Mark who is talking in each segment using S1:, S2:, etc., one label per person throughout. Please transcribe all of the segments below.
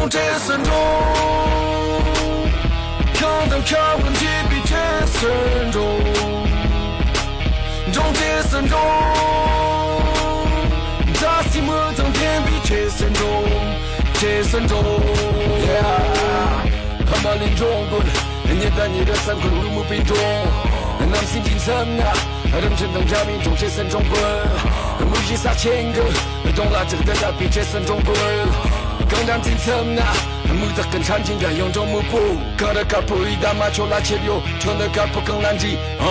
S1: 中这慎重，看当看问题比这慎重，中这慎重，扎西莫当天比这慎重，这慎重。他妈林中国，年代你的三块入目并重，南新进城啊。人称当家民众这慎重棍，母系撒千个，懂了这个的比这慎重棍，更让进城啊，母的更长进的用中幕布，可的卡不一大马球拉切流，球的卡不更难记啊，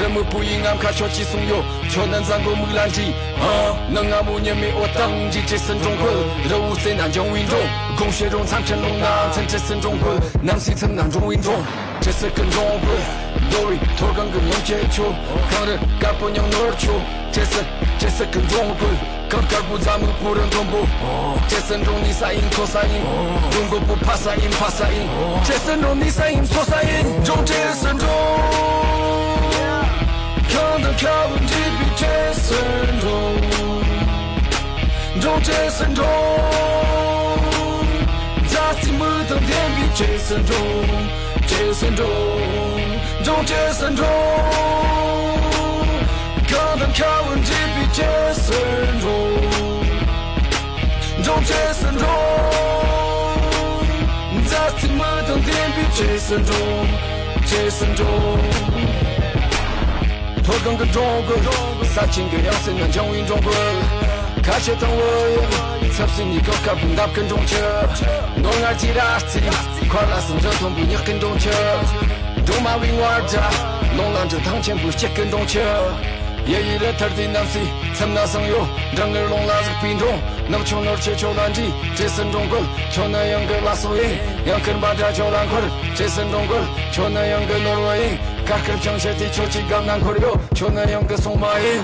S1: 人们不应俺卡球起松油，球能zan过木难记啊，能俺木年没我当记这慎重棍，人物谁难将运动，共学中长城龙囊，成这慎重棍，南西城南中运动，这是更重棍。Glory， 托更更用接触，抗日干不用哪儿去？这是更重棍，更干不咱们不能同步。这慎重你撒音错撒音，中国不怕撒音怕撒音。这慎重你撒音错撒音，中这慎重，抗当看问题比这慎重，中这慎重，扎西莫当天比这慎重，这慎重。中这慎重，看当看问题比这慎重，中这慎重，扎西莫当天比这慎重，这慎重。托更跟中国，撒钱给两千万将运中国，开车等我也，插心你搞卡不打跟中车，弄耳机拉起，快拉伸着同步也跟中车。中马วิ่งวาจาลงหลังจะทั้งเชียงผู้เช็คกันตรงเชื่อเย่ยี่เรื่องที่น้ำซีทำน่าสังโยดังเงลงลาสักปีนรงน้ำชนนอร์เชโชลันจีเจสันจงกุลชนยังเกลาสุยยังขึ้นบาดาโชลันคุลเจสันจงกุลชนยังเกลนอร์เวย์การขึ้นจังเชติโชจิกำนังคุริโยชนยังเกส่งมาอิน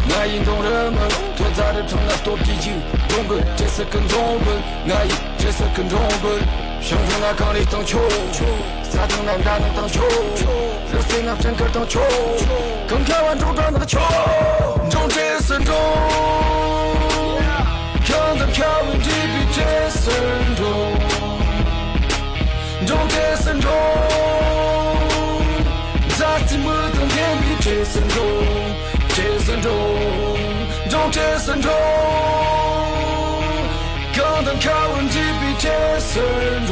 S1: นายยินตรงเริ่มทั่วใจเรื่องนักตัวจีจีจงกุลเจสันกันจงกุลนายเจสันกันจงกุล想从那坑里荡秋，撒腾南大能荡秋，热水那整个荡秋，更看完周转那个秋，中这慎重，看当看问题比这慎重，中这慎重，扎西莫当天比这慎重，这慎重，中这慎重。看当看问题比这慎重，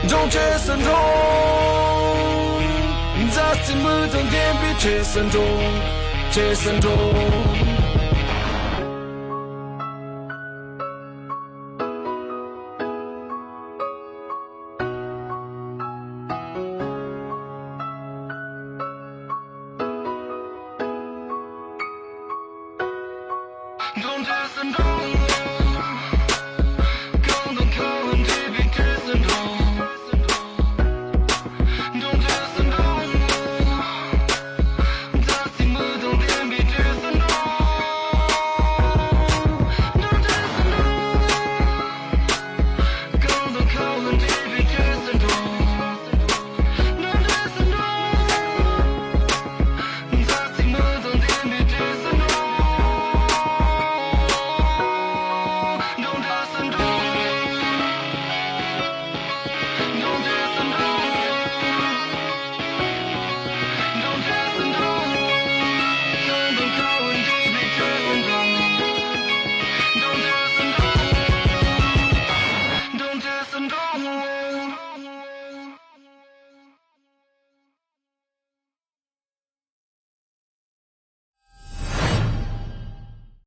S1: 中这慎重，扎西莫当天比这慎重，这慎重。